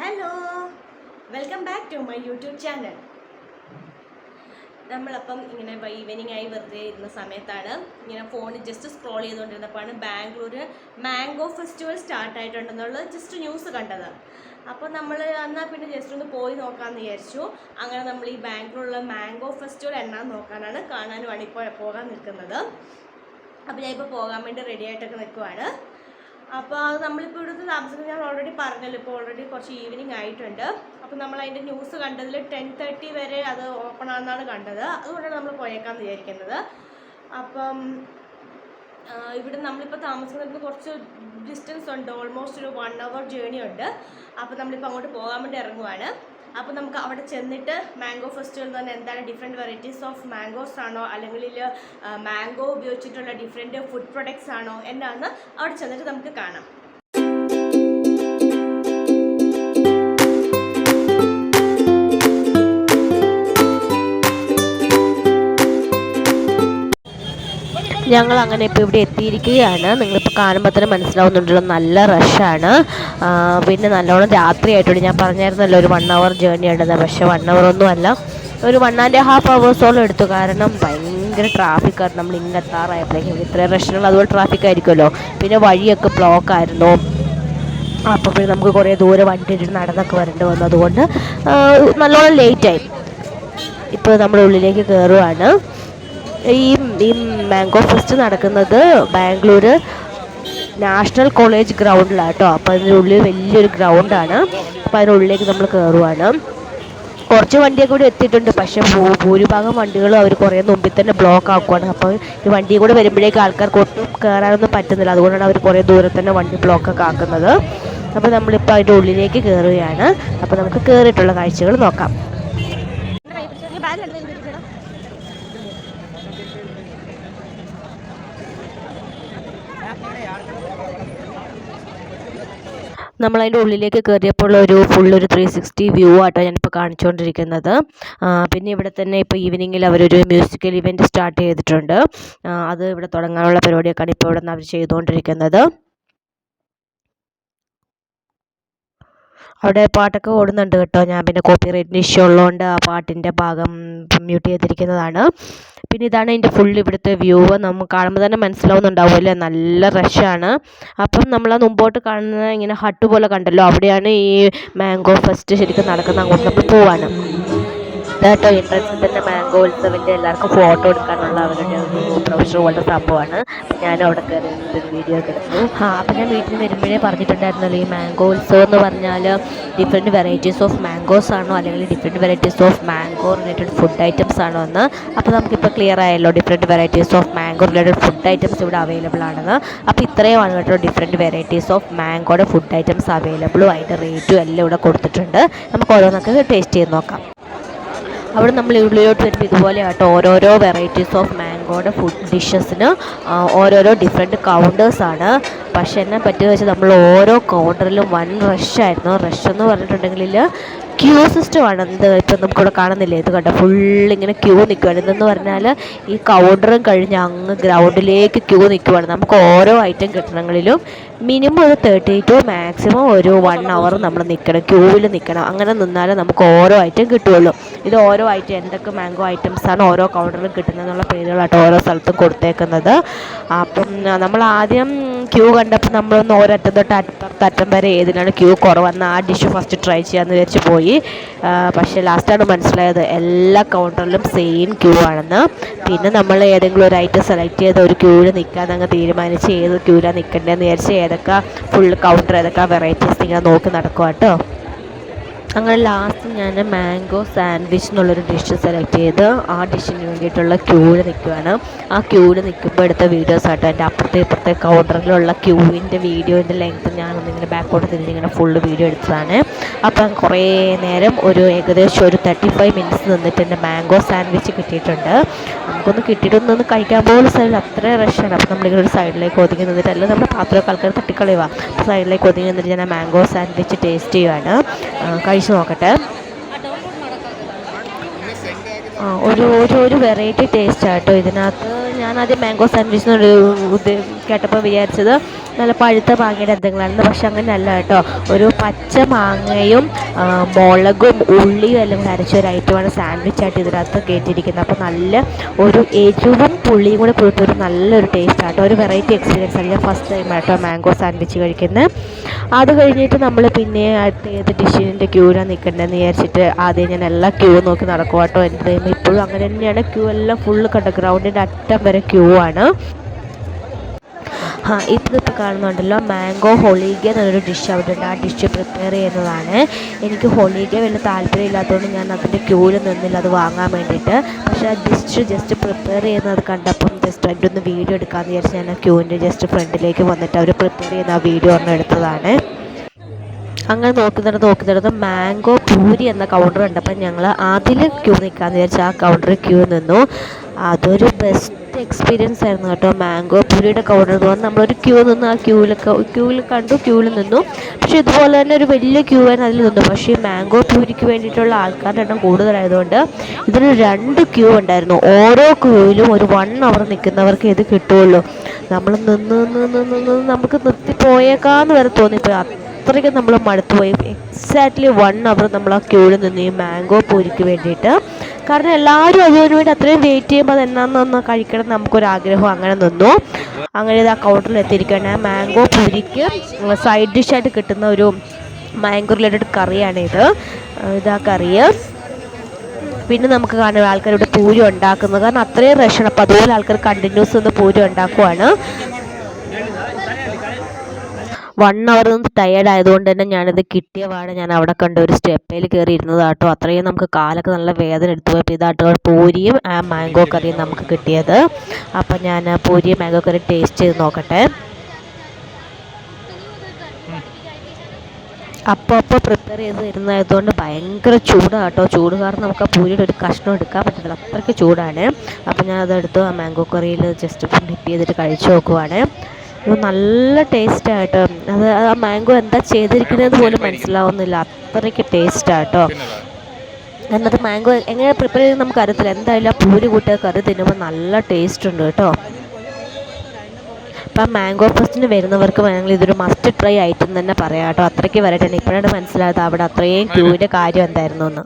Hello, welcome back to my YouTube channel. നമ്മളപ്പം ഇങ്ങനെ evening ആയി വെറുതെ ഇരുന്ന സമയത്താണ് ഇങ്ങനെ ഫോണിൽ ജസ്റ്റ് സ്ക്രോൾ ചെയ്തുകൊണ്ടിരുന്നപ്പോഴാണ് ബാംഗ്ലൂർ മാംഗോ ഫെസ്റ്റിവൽ സ്റ്റാർട്ട് ആയിട്ടുണ്ടെന്നുള്ളത് ജസ്റ്റ് ന്യൂസ് കണ്ടത്. അപ്പോൾ നമ്മൾ എന്നാൽ പിന്നെ ജസ്റ്റ് ഒന്ന് പോയി നോക്കാമെന്ന് വിചാരിച്ചു. അങ്ങനെ നമ്മൾ ഈ ബാംഗ്ലൂരിലെ മാംഗോ ഫെസ്റ്റിവൽ എന്നാന്ന് നോക്കാനാണ്, കാണാനുമാണ് ഇപ്പോൾ പോകാൻ നിൽക്കുന്നത്. അപ്പോൾ ഞാൻ ഇപ്പോൾ പോകാൻ വേണ്ടി റെഡി ആയിട്ടൊക്കെ നിൽക്കുവാണ്. അപ്പോൾ അത് നമ്മളിപ്പോൾ ഇവിടുത്തെ താമസിക്കുന്നത് ഞാൻ ഓൾറെഡി പറഞ്ഞല്ലോ, ഇപ്പോൾ ഓൾറെഡി കുറച്ച് ഈവനിങ് ആയിട്ടുണ്ട്. അപ്പോൾ നമ്മൾ അതിൻ്റെ ന്യൂസ് കണ്ടതിൽ 10:30 വരെ അത് ഓപ്പൺ ആണെന്നാണ് കണ്ടത്. അതുകൊണ്ടാണ് നമ്മൾ പോയേക്കാമെന്ന് വിചാരിക്കുന്നത്. അപ്പം ഇവിടെ നമ്മളിപ്പോൾ താമസിക്കുന്നത് കുറച്ച് ഡിസ്റ്റൻസ് ഉണ്ട്, ഓൾമോസ്റ്റ് ഒരു 1 hour ജേണി ഉണ്ട്. അപ്പോൾ നമ്മളിപ്പോൾ അങ്ങോട്ട് പോകാൻ വേണ്ടി ഇറങ്ങുവാണ്. അപ്പോൾ നമുക്ക് അവിടെ ചെന്നിട്ട് മാംഗോ ഫെസ്റ്റിവൽ എന്ന് പറഞ്ഞാൽ എന്താണ്, ഡിഫറെൻറ്റ് വെറൈറ്റീസ് ഓഫ് മാംഗോസ് ആണോ അല്ലെങ്കിൽ മാംഗോ ഉപയോഗിച്ചിട്ടുള്ള ഡിഫറെൻറ്റ് ഫുഡ് പ്രൊഡക്ട്സ് ആണോ എന്നാന്ന് അവിടെ ചെന്നിട്ട് നമുക്ക് കാണാം. ഞങ്ങൾ അങ്ങനെ ഇപ്പോൾ ഇവിടെ എത്തിയിരിക്കുകയാണ്. നിങ്ങളിപ്പോൾ കാണുമ്പോൾ തന്നെ മനസ്സിലാവുന്നുണ്ടല്ലോ, നല്ല റഷാണ്. പിന്നെ നല്ലോണം രാത്രിയായിട്ടുണ്ട്. ഞാൻ പറഞ്ഞായിരുന്നല്ലോ ഒരു 1 hour ജേർണി ഉണ്ടെന്ന്. പക്ഷേ 1 hour ഒന്നും അല്ല, ഒരു 1.5 hours എടുത്തു. കാരണം ഭയങ്കര ട്രാഫിക്കായിരുന്നു. നമ്മൾ ഇങ്ങനെ എത്താറായപ്പോഴേക്കും ഇത്രയും റഷുകൾ, അതുപോലെ ട്രാഫിക് ആയിരിക്കുമല്ലോ. പിന്നെ വഴിയൊക്കെ ബ്ലോക്ക് ആയിരുന്നു. അപ്പോൾ പിന്നെ നമുക്ക് കുറേ ദൂരെ വണ്ടി ഇട്ടിട്ട് നടന്നൊക്കെ വരേണ്ടി വന്നു. അതുകൊണ്ട് നല്ലോണം ലേറ്റായി. ഇപ്പോൾ നമ്മൾ ഉള്ളിലേക്ക് കയറുവാണ്. ഈ മാംഗോ ഫെസ്റ്റ് നടക്കുന്നത് ബാംഗ്ലൂർ നാഷണൽ കോളേജ് ഗ്രൗണ്ടിലാണ് കേട്ടോ. അപ്പോൾ അതിനുള്ളിൽ വലിയൊരു ഗ്രൗണ്ടാണ്. അപ്പോൾ അതിനുള്ളിലേക്ക് നമ്മൾ കയറുവാണ്. കുറച്ച് വണ്ടിയൊക്കെ കൂടി എത്തിയിട്ടുണ്ട്. പക്ഷേ ഭൂരിഭാഗം വണ്ടികളും അവർ കുറേ മുമ്പിൽ തന്നെ ബ്ലോക്ക് ആക്കുവാണ്. അപ്പോൾ ഈ വണ്ടി കൂടെ വരുമ്പോഴേക്കും ആൾക്കാർക്ക് ഒട്ടും കയറാനൊന്നും പറ്റുന്നില്ല. അതുകൊണ്ടാണ് അവർ കുറേ ദൂരെ തന്നെ വണ്ടി ബ്ലോക്കൊക്കെ ആക്കുന്നത്. അപ്പോൾ നമ്മളിപ്പോൾ അതിൻ്റെ ഉള്ളിലേക്ക് കയറുകയാണ്. അപ്പോൾ നമുക്ക് കയറിയിട്ടുള്ള കാഴ്ചകൾ നോക്കാം. നമ്മളതിൻ്റെ ഉള്ളിലേക്ക് കയറിയപ്പോൾ ഒരു 360 വ്യൂ ആട്ടോ ഞാനിപ്പോൾ കാണിച്ചുകൊണ്ടിരിക്കുന്നത്. പിന്നെ ഇവിടെ തന്നെ ഇപ്പോൾ ഈവനിങ്ങിൽ അവരൊരു മ്യൂസിക്കൽ ഇവൻറ്റ് സ്റ്റാർട്ട് ചെയ്തിട്ടുണ്ട്. അത് ഇവിടെ തുടങ്ങാനുള്ള പരിപാടിയൊക്കെയാണ് ഇപ്പോൾ ഇവിടെ നിന്ന് അവർ ചെയ്തുകൊണ്ടിരിക്കുന്നത്. അവിടെ പാട്ടൊക്കെ ഓടുന്നുണ്ട് കേട്ടോ. ഞാൻ പിന്നെ കോപ്പിറൈറ്റിന് ഇഷ്യൂ ഉള്ളതുകൊണ്ട് ആ പാട്ടിൻ്റെ ഭാഗം മ്യൂട്ട് ചെയ്തിരിക്കുന്നതാണ്. പിന്നെ ഇതാണ് അതിൻ്റെ ഫുൾ ഇവിടുത്തെ വ്യൂ. നമുക്ക് കാണുമ്പോൾ തന്നെ മനസ്സിലാവുന്നുണ്ടാവുമല്ലേ, നല്ല റഷാണ്. അപ്പം നമ്മൾ ആ മുമ്പോട്ട് കാണുന്ന ഇങ്ങനെ ഹട്ട് പോലെ കണ്ടല്ലോ, അവിടെയാണ് ഈ മാംഗോ ഫെസ്റ്റ് ശരിക്കും നടക്കുന്നത്. അങ്ങോട്ട് നമ്മൾ പോവാണ്. ഇതാട്ടോ എൻട്രൻസിൽ തന്നെ മാംഗോ ഉത്സവൻ്റെ എല്ലാവർക്കും ഫോട്ടോ എടുക്കാനുള്ള അവരുടെ ഒരു പ്രൊഫഷണൽ പോലത്തെ സംഭവമാണ്. ഞാനും അവിടെ കയറി ഒരു വീഡിയോ ഒക്കെ എടുത്തു. അപ്പം ഞാൻ വീട്ടിൽ വരുമ്പോഴേ പറഞ്ഞിട്ടുണ്ടായിരുന്നല്ലോ, ഈ മാംഗോ ഉത്സവം എന്ന് പറഞ്ഞാൽ ഡിഫറെൻറ്റ് വെറൈറ്റീസ് ഓഫ് മാംഗോസ് ആണോ അല്ലെങ്കിൽ different varieties of mango related food items ആണോ എന്ന്. അപ്പോൾ നമുക്കിപ്പോൾ ക്ലിയർ ആയല്ലോ, different varieties of mango related food items ഇവിടെ അവൈലബിൾ ആണെന്ന്. അപ്പോൾ ഇത്രയുമാണ് കേട്ടോ ഡിഫറെൻറ്റ് വെറൈറ്റീസ് ഓഫ് മാംഗോയുടെ ഫുഡ് ഐറ്റംസ് അവൈലബിളും അതിൻ്റെ റേറ്റും എല്ലാം ഇവിടെ കൊടുത്തിട്ടുണ്ട്. നമുക്ക് ഓരോന്നൊക്കെ ടേസ്റ്റ് ചെയ്ത് നോക്കാം. അവിടെ നമ്മൾ ഉള്ളിലോട്ട് വരുമ്പോൾ ഇതുപോലെ ആട്ടോ ഓരോരോ വെറൈറ്റീസ് ഓഫ് മാംഗോയുടെ ഫുഡ് ഡിഷസിന് ഓരോരോ ഡിഫറെൻറ്റ് കൗണ്ടേഴ്സാണ്. പക്ഷേ എന്നെ പറ്റിയെന്ന് വെച്ചാൽ നമ്മൾ ഓരോ കൗണ്ടറിലും വൻ റഷായിരുന്നു. റഷ് എന്ന് പറഞ്ഞിട്ടുണ്ടെങ്കിൽ ക്യൂ സിസ്റ്റമാണ്. ഇപ്പം നമുക്കിവിടെ കാണുന്നില്ലേ, ഇത് കണ്ടോ, ഫുള്ളിങ്ങനെ ക്യൂ നിൽക്കുകയാണ്. ഇതെന്ന് പറഞ്ഞാൽ ഈ കൗണ്ടറും കഴിഞ്ഞ് അങ്ങ് ഗ്രൗണ്ടിലേക്ക് ക്യൂ നിൽക്കുവാണ്. നമുക്ക് ഓരോ ഐറ്റം കിട്ടണമെങ്കിലും മിനിമം ഒരു 30 to മാക്സിമം ഒരു 1 hour നമ്മൾ നിൽക്കണം, ക്യൂവിൽ നിൽക്കണം. അങ്ങനെ നിന്നാലേ നമുക്ക് ഓരോ ഐറ്റം കിട്ടുകയുള്ളൂ. ഇത് ഓരോ ഐറ്റം എന്തൊക്കെ മാംഗോ ഐറ്റംസാണ് ഓരോ കൗണ്ടറിലും കിട്ടുന്നതെന്നുള്ള പേരുകളാട്ടോ ഓരോ സ്ഥലത്തും കൊടുത്തേക്കുന്നത്. അപ്പം നമ്മൾ ആദ്യം ക്യൂ കണ്ടപ്പോൾ നമ്മളൊന്ന് ഒരറ്റം തൊട്ട് അറ്റം വരെ ഏതിനാണ് ക്യൂ കുറവെന്ന് ആ ഡിഷ് ഫസ്റ്റ് ട്രൈ ചെയ്യാമെന്ന് വിചാരിച്ച് പോയി. പക്ഷേ ലാസ്റ്റാണ് മനസ്സിലായത് എല്ലാ കൗണ്ടറിലും സെയിം ക്യൂ ആണെന്ന്. പിന്നെ നമ്മൾ ഏതെങ്കിലും ഒരു ഐറ്റം സെലക്ട് ചെയ്ത് ഒരു ക്യൂവിൽ നിൽക്കാൻ അങ്ങ് തീരുമാനിച്ച് ഏത് ക്യൂവിലാണ് നിൽക്കേണ്ടതെന്ന് വിചാരിച്ച് ഏതൊക്കെ ഫുൾ കൗണ്ടർ ഏതൊക്കെ വെറൈറ്റീസ് ഇങ്ങനെ നോക്കി നടക്കുക കേട്ടോ. അങ്ങനെ ലാസ്റ്റ് ഞാൻ മാംഗോ സാൻഡ്വിച്ച് എന്നുള്ളൊരു ഡിഷ് സെലക്ട് ചെയ്ത് ആ ഡിഷിന് വേണ്ടിയിട്ടുള്ള ക്യൂവിൽ നിൽക്കുകയാണ്. ആ ക്യൂവിൽ നിൽക്കുമ്പോൾ എടുത്ത വീഡിയോസ് ആട്ടോ. എൻ്റെ അപ്പുറത്തെ ഇപ്പുറത്തെ കൗണ്ടറിലുള്ള ക്യൂവിൻ്റെ വീഡിയോൻ്റെ ലെങ്ത്ത് ഞാനൊന്നിങ്ങനെ ബാക്കോട്ട് തിരിഞ്ഞിങ്ങനെ ഫുള്ള് വീഡിയോ എടുത്തതാണ്. അപ്പം കുറേ നേരം ഏകദേശം ഒരു 35 minutes നിന്നിട്ട് എൻ്റെ മാംഗോ സാൻഡ്വിച്ച് കിട്ടിയിട്ടുണ്ട്. നമുക്കൊന്ന് കിട്ടിയിട്ടൊന്നും കഴിക്കാൻ പോലും സ്ഥലമില്ല, അത്ര റഷാണ്. അപ്പോൾ നമ്മളിങ്ങനെ ഒരു സൈഡിലേക്ക് ഒതുങ്ങി നിന്നിട്ട് എല്ലാം നമ്മുടെ പാത്രമൊക്കെ ആൾക്കാർ തട്ടിക്കളയുക. സൈഡിലേക്ക് ഒതുങ്ങി നിന്നിട്ട് ഞാൻ ആ മാംഗോ സാൻഡ്വിച്ച് ടേസ്റ്റ് ചെയ്യുകയാണ്. കഴിച്ച് നോക്കട്ടെ. ഒരു വെറൈറ്റി ടേസ്റ്റ് ആട്ടോ ഇതിനകത്ത്. ഞാനാദ്യം മാംഗോ സാൻഡ്വിച്ച് ഇത് കേട്ടപ്പോൾ വിചാരിച്ചത് നല്ല പഴുത്ത മാങ്ങയുടെ എന്തെങ്കിലുമായിരുന്നു. പക്ഷെ അങ്ങനെയല്ല കേട്ടോ. ഒരു പച്ച മാങ്ങയും മുളകും ഉള്ളിയും എല്ലാം കൂടെ അരച്ച ഒരു ഐറ്റമാണ് സാൻഡ്വിച്ചായിട്ട് ഇതിനകത്ത് കയറ്റിയിരിക്കുന്നത്. അപ്പോൾ നല്ല ഒരു എരിവും പുളിയും കൂടെ കൂട്ടി ഒരു നല്ലൊരു ടേസ്റ്റ് ആട്ടോ. ഒരു വെറൈറ്റി എക്സ്പീരിയൻസ് ആണ്. ഞാൻ ഫസ്റ്റ് ടൈം ആട്ടോ മാംഗോ സാൻഡ്വിച്ച് കഴിക്കുന്നത്. അത് കഴിഞ്ഞിട്ട് നമ്മൾ പിന്നെ അടുത്ത ഏത് ഡിഷിൻ്റെ ക്യൂവിലാണ് നിൽക്കേണ്ടതെന്ന് വിചാരിച്ചിട്ട് ആദ്യം ഞാൻ എല്ലാ ക്യൂ നോക്കി നടക്കും കേട്ടോ. എൻ്റെ ടൈം ഇപ്പോഴും അങ്ങനെ തന്നെയാണ്. ക്യൂ എല്ലാം ഫുള്ള് കണ്ട ഗ്രൗണ്ടിൻ്റെ അറ്റം വരെ ക്യൂ ആണ്. ഇതിപ്പോൾ കാണുന്നുണ്ടല്ലോ, മാംഗോ ഹൊളീഗ എന്നൊരു ഡിഷ് അവിടെ ഉണ്ട്. ആ ഡിഷ് പ്രിപ്പയർ ചെയ്യുന്നതാണ്. എനിക്ക് ഹൊളീഗ വലിയ താല്പര്യമില്ലാത്തതുകൊണ്ട് ഞാൻ അതിൻ്റെ ക്യൂവിൽ നിന്നില്ല അത് വാങ്ങാൻ വേണ്ടിയിട്ട്. പക്ഷേ ആ ഡിഷ് ജസ്റ്റ് പ്രിപ്പയർ ചെയ്യുന്നത് കണ്ടപ്പം ജസ്റ്റ് അതിൻ്റെ ഒന്ന് വീഡിയോ എടുക്കാമെന്ന് വിചാരിച്ച് ഞാൻ ആ ക്യൂവിൻ്റെ ജസ്റ്റ് ഫ്രണ്ടിലേക്ക് വന്നിട്ട് അവർ പ്രിപ്പയർ ചെയ്യുന്ന ആ വീഡിയോ ഒരെണ്ണം എടുത്തതാണ്. അങ്ങനെ നോക്കി നടന്ന് മാംഗോ പൂരി എന്ന കൗണ്ടർ ഉണ്ട്. അപ്പം ഞങ്ങൾ അതിൽ ക്യൂ നിൽക്കാമെന്ന് വിചാരിച്ചു ആ കൗണ്ടറിൽ ക്യൂ നിന്നു. അതൊരു ബെസ്റ്റ് എക്സ്പീരിയൻസ് ആയിരുന്നു കേട്ടോ. മാംഗോ പൂരിയുടെ കൗണ്ടർ എന്ന് പറഞ്ഞാൽ നമ്മളൊരു ക്യൂ നിന്ന് ആ ക്യൂവിൽ കണ്ടു, ക്യൂവിൽ നിന്നു. പക്ഷേ ഇതുപോലെ തന്നെ ഒരു വലിയ ക്യൂ ആയിരുന്നു, അതിൽ നിന്നു. പക്ഷേ മാംഗോ പൂരിക്ക് വേണ്ടിയിട്ടുള്ള ആൾക്കാരുടെ എണ്ണം കൂടുതലായതുകൊണ്ട് ഇതിന് 2 ക്യൂ ഉണ്ടായിരുന്നു. ഓരോ ക്യൂവിലും ഒരു 1 അവർ നിൽക്കുന്നവർക്ക് ഇത് കിട്ടുകയുള്ളൂ. നമ്മൾ നിന്ന് നമുക്ക് നിർത്തിപ്പോയേക്കാന്ന് വരെ തോന്നിപ്പോയി. അത്രയ്ക്ക് നമ്മൾ മടുത്തുപോയി. എക്സാക്ട്ലി 1 അവർ നമ്മൾ ആ ക്യൂവിൽ നിന്ന് ഈ മാംഗോ പൂരിക്ക് വേണ്ടിയിട്ട്. കാരണം എല്ലാവരും അതിനു വേണ്ടി അത്രയും വെയിറ്റ് ചെയ്യുമ്പോൾ അത് എന്നാന്നൊന്ന് കഴിക്കണം നമുക്കൊരാഗ്രഹം. അങ്ങനെ നിന്നു. അങ്ങനെ ഇത് ആ കൗണ്ടറിൽ എത്തിയിരിക്കുകയാണ്. മാംഗോ പൂരിക്ക് സൈഡ് ഡിഷായിട്ട് കിട്ടുന്ന ഒരു മാംഗോ റിലേറ്റഡ് കറിയാണിത്. ഇതാ കറി. പിന്നെ നമുക്ക് കാണാം ആൾക്കാരിവിടെ പൂരി ഉണ്ടാക്കുന്നത്. കാരണം അത്രയും റഷാണ്. അപ്പോൾ അതുപോലെ ആൾക്കാർ കണ്ടിന്യൂസ് ഒന്ന് പൂരി ഉണ്ടാക്കുവാണ്. 1 അവർ നിന്ന് ടയേർഡ് ആയതുകൊണ്ട് തന്നെ ഞാനിത് കിട്ടിയ പാടെ ഞാൻ അവിടെ കണ്ട ഒരു സ്റ്റെപ്പയിൽ കയറി ഇരുന്നതാട്ടോ. അത്രയും നമുക്ക് കാലൊക്കെ നല്ല വേദന എടുത്തു പോയപ്പോൾ ഇതാട്ടോ പൂരിയും ആ മാംഗോ കറിയും നമുക്ക് കിട്ടിയത്. അപ്പം ഞാൻ പൂരിയും മാംഗോ കറി ടേസ്റ്റ് ചെയ്ത് നോക്കട്ടെ. അപ്പോൾ പ്രിപ്പയർ ചെയ്ത് തരുന്നതായതുകൊണ്ട് ഭയങ്കര ചൂടാണ് കേട്ടോ. ചൂട് കാരണം നമുക്ക് ആ പൂരിയുടെ ഒരു കഷ്ണം എടുക്കാൻ പറ്റത്തില്ല, അത്രയ്ക്ക് ചൂടാണ്. അപ്പോൾ ഞാൻ അതെടുത്ത് ആ മാംഗോ കറിയിൽ ജസ്റ്റ് ഡിപ്പ് ചെയ്തിട്ട് കഴിച്ച് നോക്കുവാണ്. നല്ല ടേസ്റ്റാട്ടോ. അത് ആ മാംഗോ എന്താ ചെയ്തിരിക്കുന്നത് പോലും മനസ്സിലാവുന്നില്ല, അത്രയ്ക്ക് ടേസ്റ്റാട്ടോ. എന്നിട്ട് മാംഗോ എങ്ങനെ പ്രിപ്പയർ ചെയ്ത് നമുക്ക് അറിയത്തില്ല. എന്തായാലും ആ പൂരി കൂട്ടിയ കറി തിന്നുമ്പോൾ നല്ല ടേസ്റ്റ് ഉണ്ട് കേട്ടോ. അപ്പം മാംഗോ ഫെസ്റ്റിന് വരുന്നവർക്ക് വേണമെങ്കിൽ ഇതൊരു മസ്റ്റ് ട്രൈ ഐറ്റം തന്നെ പറയാം കേട്ടോ. അത്രയ്ക്ക് വരട്ടെ. ഇപ്പോഴാണ് മനസ്സിലായത് അവിടെ അത്രയും ക്യൂവിൻ്റെ കാര്യം എന്തായിരുന്നു എന്ന്.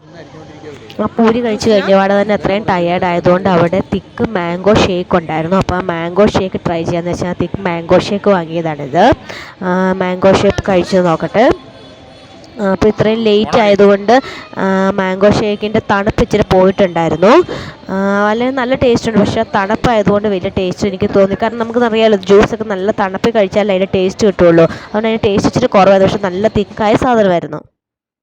ആ പൂരി കഴിച്ച് കഴിഞ്ഞപാടെ തന്നെ അത്രയും ടയേർഡ് ആയതുകൊണ്ട് അവിടെ തിക്ക് മാംഗോ ഷേക്ക് ഉണ്ടായിരുന്നു. അപ്പോൾ ആ മാംഗോ ഷേക്ക് ട്രൈ ചെയ്യാമെന്ന് വെച്ചാൽ തിക്ക് മാംഗോ ഷേക്ക് വാങ്ങിയതാണിത്. മാംഗോ ഷേക്ക് കഴിച്ച് നോക്കട്ടെ. അപ്പോൾ ഇത്രയും ലേറ്റ് ആയതുകൊണ്ട് മാംഗോ ഷേക്കിൻ്റെ തണുപ്പ് ഇച്ചിരി പോയിട്ടുണ്ടായിരുന്നു. അല്ലെങ്കിൽ നല്ല ടേസ്റ്റ് ഉണ്ട്. പക്ഷേ തണുപ്പായതുകൊണ്ട് വലിയ ടേസ്റ്റ് എനിക്ക് തോന്നി. കാരണം നമുക്കറിയാമല്ലോ ജ്യൂസൊക്കെ നല്ല തണുപ്പിൽ കഴിച്ചാലേ അതിൻ്റെ ടേസ്റ്റ് കിട്ടുള്ളൂ. അതുകൊണ്ട് അതിൻ്റെ ടേസ്റ്റ് ഇച്ചിരി കുറവായിരുന്നു. പക്ഷേ നല്ല തിക്കായ സാധനമായിരുന്നു.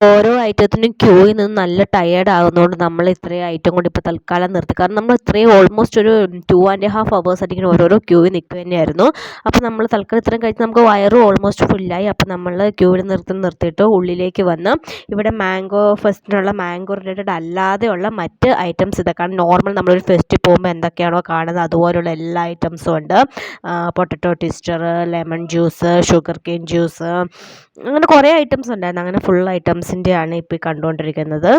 ഓരോ ഐറ്റത്തിനും ക്യൂയിൽ നിന്ന് നല്ല ടയേർഡ് ആകുന്നതുകൊണ്ട് നമ്മൾ ഇത്രയും ഐറ്റം കൊണ്ട് ഇപ്പോൾ തൽക്കാലം നിർത്തി. കാരണം നമ്മൾ ഇത്രയും ഓൾമോസ്റ്റ് ഒരു 2.5 hours ആയിട്ട് ഇങ്ങനെ ഓരോരോ ക്യൂവിൽ നിൽക്കുക തന്നെയായിരുന്നു. അപ്പോൾ നമ്മൾ തൽക്കാലം ഇത്രയും കഴിച്ച് നമുക്ക് വയറും ഓൾമോസ്റ്റ് ഫുള്ളായി. അപ്പോൾ നമ്മൾ ക്യൂവിൽ നിർത്തിയിട്ട് ഉള്ളിലേക്ക് വന്ന് ഇവിടെ മാംഗോ ഫെസ്റ്റിനുള്ള മാംഗോ റിലേറ്റഡ് അല്ലാതെയുള്ള മറ്റ് ഐറ്റംസ് ഇതൊക്കെയാണ്. നോർമൽ നമ്മളൊരു ഫെസ്റ്റിൽ പോകുമ്പോൾ എന്തൊക്കെയാണോ കാണുന്നത് അതുപോലുള്ള എല്ലാ ഐറ്റംസും ഉണ്ട്. Potato twister, lemon juice, sugarcane juice, അങ്ങനെ കുറേ ഐറ്റംസ് ഉണ്ടായിരുന്നു. അങ്ങനെ ഫുൾ ഐറ്റംസിൻ്റെയാണ് ഇപ്പോൾ കണ്ടുകൊണ്ടിരിക്കുന്നത്.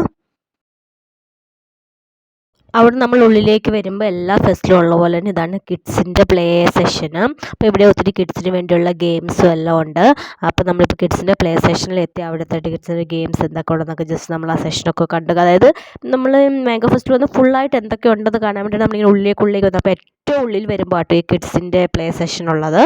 അവിടെ നമ്മൾ ഉള്ളിലേക്ക് വരുമ്പോൾ എല്ലാ ഫെസ്റ്റിലും ഉള്ള പോലെ തന്നെ ഇതാണ് കിഡ്സിൻ്റെ പ്ലേ സെഷന്. അപ്പോൾ ഇവിടെ ഒത്തിരി കിഡ്സിന് വേണ്ടിയുള്ള ഗെയിംസും എല്ലാം ഉണ്ട്. അപ്പോൾ നമ്മളിപ്പോൾ കിഡ്സിൻ്റെ പ്ലേ സെഷനിൽ എത്തി. അവിടുത്തെ കിഡ്സിൻ്റെ ഗെയിംസ് എന്തൊക്കെ ഉണ്ടെന്നൊക്കെ ജസ്റ്റ് നമ്മൾ ആ സെഷനൊക്കെ കണ്ടു. അതായത് നമ്മൾ മാംഗോ ഫെസ്റ്റിൽ വന്ന് ഫുള്ളായിട്ട് എന്തൊക്കെ ഉണ്ടെന്ന് കാണാൻ വേണ്ടി നമ്മളിങ്ങനെ ഉള്ളിലേക്ക് വന്നു. അപ്പോൾ ഏറ്റവും ഉള്ളിൽ വരുമ്പോൾ ആട്ടോ ഈ കിഡ്സിൻ്റെ പ്ലേ സെഷൻ ഉള്ളത്.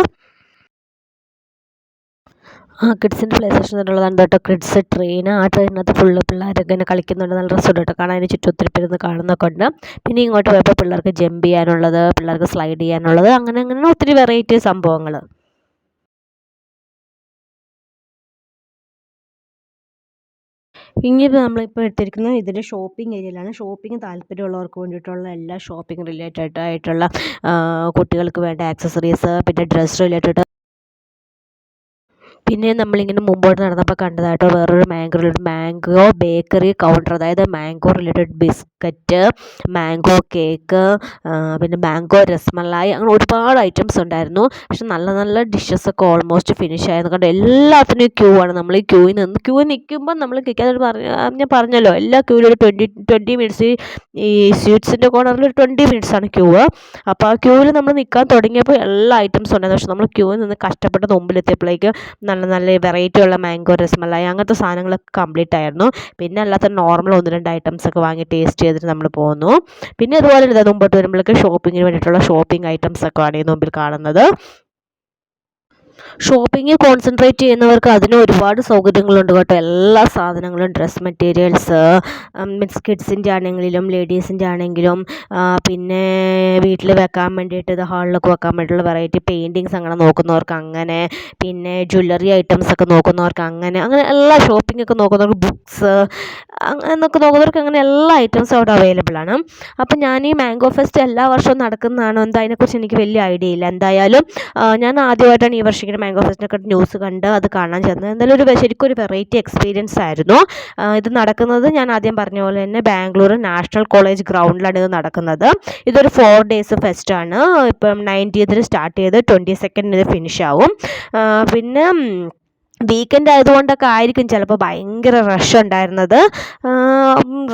കിഡ്സിൻ്റെ പ്ലേ സെഷൻ എന്നുള്ളതാണ് കേട്ടോ കിഡ്സ് ട്രെയിൻ. ആ ട്രെയിനകത്ത് ഫുള്ള് പിള്ളേരൊക്കെ ഇങ്ങനെ കളിക്കുന്നുണ്ട്. നല്ല രസമുണ്ട് കേട്ടോ കാണാൻ. അതിന് ചുറ്റും ഒത്തിരി പേരുന്ന് കാണുന്നൊക്കെ ഉണ്ട്. പിന്നെ ഇങ്ങോട്ട് പോയപ്പോൾ പിള്ളേർക്ക് ജമ്പ് ചെയ്യാനുള്ളത്, പിള്ളേർക്ക് സ്ലൈഡ് ചെയ്യാനുള്ളത്, അങ്ങനെ ഒത്തിരി വെറൈറ്റി സംഭവങ്ങൾ. ഇനിയിപ്പോൾ നമ്മളിപ്പോൾ എടുത്തിരിക്കുന്നത് ഇതിൻ്റെ ഷോപ്പിംഗ് ഏരിയയിലാണ്. ഷോപ്പിംഗ് താല്പര്യമുള്ളവർക്ക് വേണ്ടിയിട്ടുള്ള എല്ലാ ഷോപ്പിംഗ് റിലേറ്റഡ് ആയിട്ടുള്ള കുട്ടികൾക്ക് വേണ്ട ആക്സസറീസ്, പിന്നെ ഡ്രസ് റിലേറ്റഡ് പിന്നെ നമ്മളിങ്ങനെ മുമ്പോട്ട് നടന്നപ്പോൾ കണ്ടതായിട്ടോ വേറൊരു മാംഗോ ബേക്കറി കൗണ്ടർ, അതായത് mango related biscuit, mango cake, പിന്നെ മാംഗോ രസ്മലായി, അങ്ങനെ ഒരുപാട് ഐറ്റംസ് ഉണ്ടായിരുന്നു. പക്ഷെ നല്ല നല്ല ഡിഷസൊക്കെ ഓൾമോസ്റ്റ് ഫിനിഷ് ആയിരുന്നു. കണ്ട് എല്ലാത്തിനും ക്യൂ ആണ്. നമ്മൾ ഈ ക്യൂ നിൽക്കുമ്പോൾ നമ്മൾ ഞാൻ പറഞ്ഞല്ലോ, എല്ലാ ക്യൂവിലും ഒരു 20 മിനിറ്റ്സ്, ഈ സ്വീറ്റ്സിൻ്റെ കോർണറിൽ ഒരു 20 മിനിറ്റ്സാണ് ക്യൂ. അപ്പോൾ ആ ക്യൂവിൽ നമ്മൾ നിൽക്കാൻ തുടങ്ങിയപ്പോൾ എല്ലാ ഐറ്റംസും ഉണ്ടായിരുന്നു. പക്ഷെ നമ്മൾ ക്യൂവിൽ നിന്ന് കഷ്ടപ്പെട്ട് മുമ്പിലെത്തിയപ്പോഴേക്ക് നല്ല നല്ല വെറൈറ്റി ഉള്ള മാംഗോ രസ്മലായി അങ്ങനത്തെ സാധനങ്ങളൊക്കെ കംപ്ലീറ്റ് ആയിരുന്നു. പിന്നെ അല്ലാത്ത നോർമൽ 1-2 ഐറ്റംസ് ഒക്കെ വാങ്ങി ടേസ്റ്റ് ചെയ്തിട്ട് നമ്മൾ പോന്നു. പിന്നെ അതുപോലെ തന്നെ മുമ്പോട്ട് വരുമ്പോഴേക്ക് ഷോപ്പിങ്ങിന് വേണ്ടിയിട്ടുള്ള ഷോപ്പിംഗ് ഐറ്റംസ് ഒക്കെ ആണ് ഈ മുമ്പിൽ കാണുന്നത്. ഷോപ്പിംഗ് കോൺസെൻട്രേറ്റ് ചെയ്യുന്നവർക്ക് അതിന് ഒരുപാട് സൗകര്യങ്ങളുണ്ട് കേട്ടോ. എല്ലാ സാധനങ്ങളും, ഡ്രസ് മെറ്റീരിയൽസ്, മീൻസ് കിഡ്സിൻ്റെ ആണെങ്കിലും ലേഡീസിൻ്റെ ആണെങ്കിലും, പിന്നെ വീട്ടിൽ വെക്കാൻ വേണ്ടിയിട്ട് ഇത് ഹാളിലൊക്കെ വെക്കാൻ വേണ്ടിയിട്ടുള്ള വെറൈറ്റി പെയിൻറ്റിങ്സ് അങ്ങനെ നോക്കുന്നവർക്ക് അങ്ങനെ, പിന്നെ ജ്വല്ലറി ഐറ്റംസ് ഒക്കെ നോക്കുന്നവർക്ക് അങ്ങനെ എല്ലാ ഷോപ്പിംഗ് ഒക്കെ നോക്കുന്നവർക്ക് ബുക്സ് എന്നൊക്കെ നോക്കുന്നവർക്ക് അങ്ങനെ എല്ലാ ഐറ്റംസും അവിടെ അവൈലബിൾ ആണ്. അപ്പം ഞാൻ ഈ മാംഗോ ഫെസ്റ്റ് എല്ലാ വർഷവും നടക്കുന്നതാണോ എന്താ അതിനെക്കുറിച്ച് എനിക്ക് വലിയ ഐഡിയ ഇല്ല. എന്തായാലും ഞാൻ ആദ്യമായിട്ടാണ് ഈ വർഷം ഇങ്ങനെ മാംഗോ ഫെസ്റ്റിനൊക്കെ ന്യൂസ് കണ്ട് അത് കാണാൻ ചെന്നത്. എന്തായാലും ശരിക്കും ഒരു വെറൈറ്റി എക്സ്പീരിയൻസ് ആയിരുന്നു. ഇത് നടക്കുന്നത് ഞാൻ ആദ്യം പറഞ്ഞ പോലെ തന്നെ ബാംഗ്ലൂർ നാഷണൽ കോളേജ് ഗ്രൗണ്ടിലാണ് ഇത് നടക്കുന്നത്. ഇതൊരു 4 ഡേയ്സ് ഫെസ്റ്റാണ്. ഇപ്പം 19th സ്റ്റാർട്ട് ചെയ്ത് 22nd ഇത് ഫിനിഷ് ആവും. പിന്നെ വീക്കെൻഡ് ആയതുകൊണ്ടൊക്കെ ആയിരിക്കും ചിലപ്പോൾ ഭയങ്കര റഷ് ഉണ്ടായിരുന്നത്.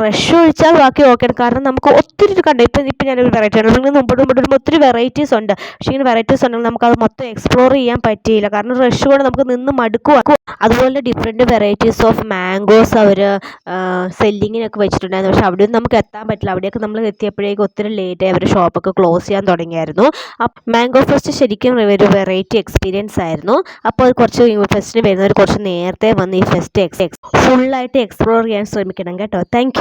റഷ് ഒഴിച്ചാൽ ബാക്കി ഓക്കെയാണ്. കാരണം നമുക്ക് ഒത്തിരി കണ്ടു. ഇപ്പം ഞാനൊരു വെറൈറ്റി ആണ്, മുമ്പോട്ട് വരുമ്പോൾ ഒത്തിരി വെറൈറ്റീസ് ഉണ്ട്. പക്ഷേ ഇങ്ങനെ വെറൈറ്റീസ് ഉണ്ടെങ്കിൽ നമുക്കത് മൊത്തം എക്സ്പ്ലോർ ചെയ്യാൻ പറ്റിയില്ല. കാരണം റഷ് കൊണ്ട് നമുക്ക് നിന്ന് മടുക്കുക. അതുപോലെ ഡിഫറെൻറ്റ് വെറൈറ്റീസ് ഓഫ് മാംഗോസ് അവർ സെല്ലിങ്ങിനൊക്കെ വെച്ചിട്ടുണ്ടായിരുന്നു. പക്ഷേ അവിടെയൊന്നും നമുക്ക് എത്താൻ പറ്റില്ല. അവിടെയൊക്കെ നമ്മൾ എത്തിയപ്പോഴേക്കും ഒത്തിരി ലേറ്റായി, അവർ ഷോപ്പൊക്കെ ക്ലോസ് ചെയ്യാൻ തുടങ്ങിയായിരുന്നു. മാംഗോ ഫെസ്റ്റ് ശരിക്കും ഒരു വെറൈറ്റി എക്സ്പീരിയൻസ് ആയിരുന്നു. അപ്പോൾ കുറച്ച് ഫെസ്റ്റിന് വരുന്നവർ കുറച്ച് നേരത്തെ വന്ന് ഈ ഫെസ്റ്റ് ഫുള്ളായിട്ട് എക്സ്പ്ലോർ ചെയ്യാൻ ശ്രമിക്കണം കേട്ടോ. താങ്ക്